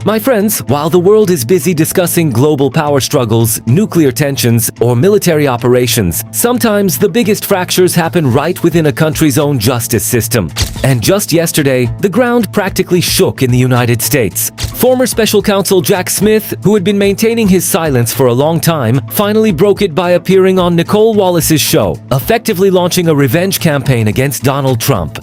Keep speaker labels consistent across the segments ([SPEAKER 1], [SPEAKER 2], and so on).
[SPEAKER 1] My friends, while the world is busy discussing global power struggles, nuclear tensions, or military operations, sometimes the biggest fractures happen right within a country's own justice system. And just yesterday, the ground practically shook in the United States. Former Special Counsel Jack Smith, who had been maintaining his silence for a long time, finally broke it by appearing on Nicole Wallace's show, effectively launching a revenge campaign against Donald Trump.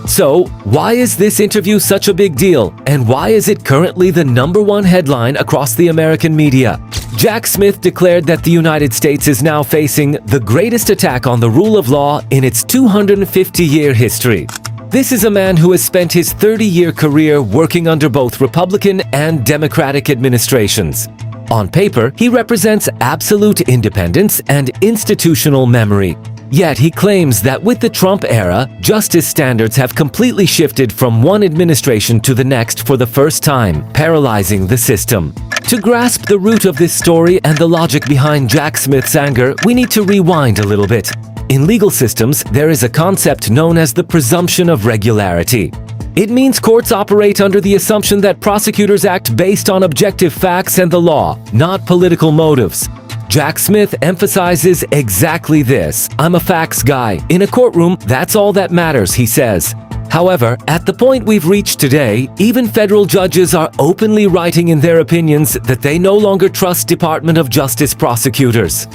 [SPEAKER 1] So, why is this interview such a big deal, and why is it currently the #1 headline across the American media? Jack Smith declared that the United States is now facing the greatest attack on the rule of law in its 250-year history. This is a man who has spent his 30-year career working under both Republican and Democratic administrations. On paper, he represents absolute independence and institutional memory. Yet he claims that with the Trump era, justice standards have completely shifted from one administration to the next for the first time, paralyzing the system. To grasp the root of this story and the logic behind Jack Smith's anger, we need to rewind a little bit. In legal systems, there is a concept known as the presumption of regularity. It means courts operate under the assumption that prosecutors act based on objective facts and the law, not political motives. Jack Smith emphasizes exactly this. "I'm a facts guy. In a courtroom, that's all that matters," he says. However, at the point we've reached today, even federal judges are openly writing in their opinions that they no longer trust Department of Justice prosecutors.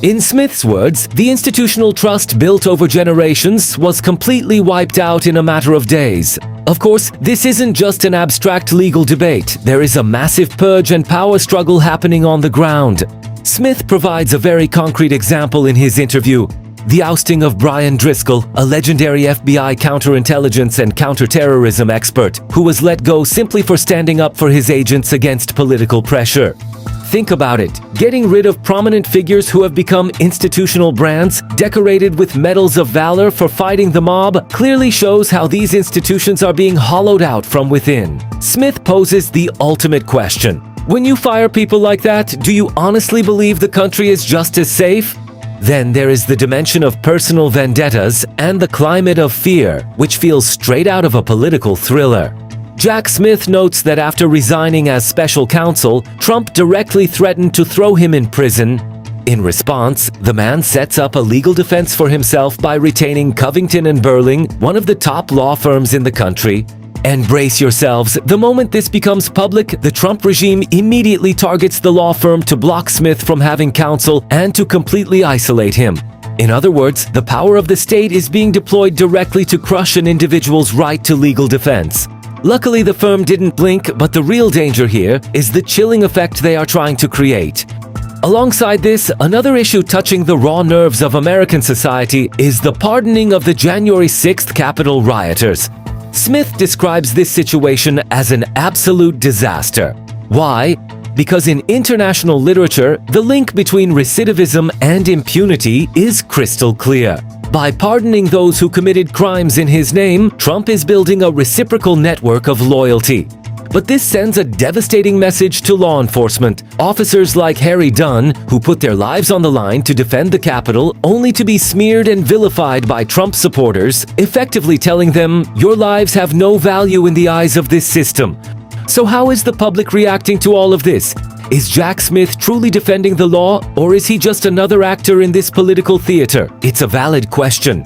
[SPEAKER 1] In Smith's words, the institutional trust built over generations was completely wiped out in a matter of days. Of course, this isn't just an abstract legal debate. There is a massive purge and power struggle happening on the ground. Smith provides a very concrete example in his interview: the ousting of Brian Driscoll, a legendary FBI counterintelligence and counterterrorism expert, who was let go simply for standing up for his agents against political pressure. Think about it. Getting rid of prominent figures who have become institutional brands, decorated with medals of valor for fighting the mob, clearly shows how these institutions are being hollowed out from within. Smith poses the ultimate question. When you fire people like that, do you honestly believe the country is just as safe? Then there is the dimension of personal vendettas and the climate of fear, which feels straight out of a political thriller. Jack Smith notes that after resigning as special counsel, Trump directly threatened to throw him in prison. In response, the man sets up a legal defense for himself by retaining Covington & Burling, one of the top law firms in the country. And brace yourselves, the moment this becomes public, the Trump regime immediately targets the law firm to block Smith from having counsel and to completely isolate him. In other words, the power of the state is being deployed directly to crush an individual's right to legal defense. Luckily, the firm didn't blink, but the real danger here is the chilling effect they are trying to create. Alongside this, another issue touching the raw nerves of American society is the pardoning of the January 6th Capitol rioters. Smith describes this situation as an absolute disaster. Why? Because in international literature, the link between recidivism and impunity is crystal clear. By pardoning those who committed crimes in his name, Trump is building a reciprocal network of loyalty. But this sends a devastating message to law enforcement. Officers like Harry Dunn, who put their lives on the line to defend the Capitol, only to be smeared and vilified by Trump supporters, effectively telling them, "Your lives have no value in the eyes of this system." So how is the public reacting to all of this? Is Jack Smith truly defending the law, or is he just another actor in this political theater? It's a valid question.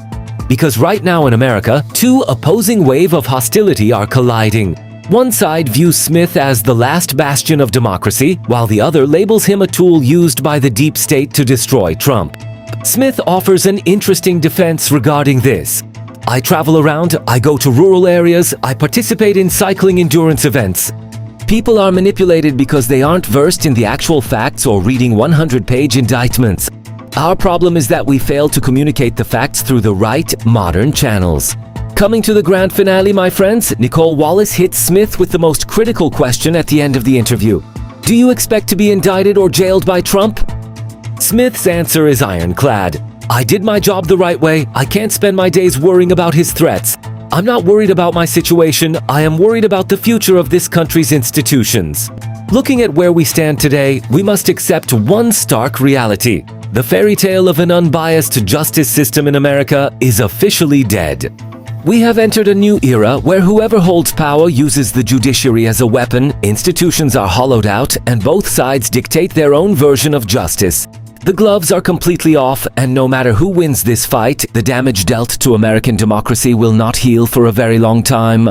[SPEAKER 1] Because right now in America, two opposing waves of hostility are colliding. One side views Smith as the last bastion of democracy, while the other labels him a tool used by the deep state to destroy Trump. Smith offers an interesting defense regarding this. "I travel around, I go to rural areas, I participate in cycling endurance events. People are manipulated because they aren't versed in the actual facts or reading 100-page indictments. Our problem is that we fail to communicate the facts through the right, modern channels." Coming to the grand finale, my friends, Nicole Wallace hits Smith with the most critical question at the end of the interview. Do you expect to be indicted or jailed by Trump? Smith's answer is ironclad. "I did my job the right way. I can't spend my days worrying about his threats. I'm not worried about my situation. I am worried about the future of this country's institutions." Looking at where we stand today, we must accept one stark reality. The fairy tale of an unbiased justice system in America is officially dead. We have entered a new era where whoever holds power uses the judiciary as a weapon, institutions are hollowed out, and both sides dictate their own version of justice. The gloves are completely off, and no matter who wins this fight, the damage dealt to American democracy will not heal for a very long time.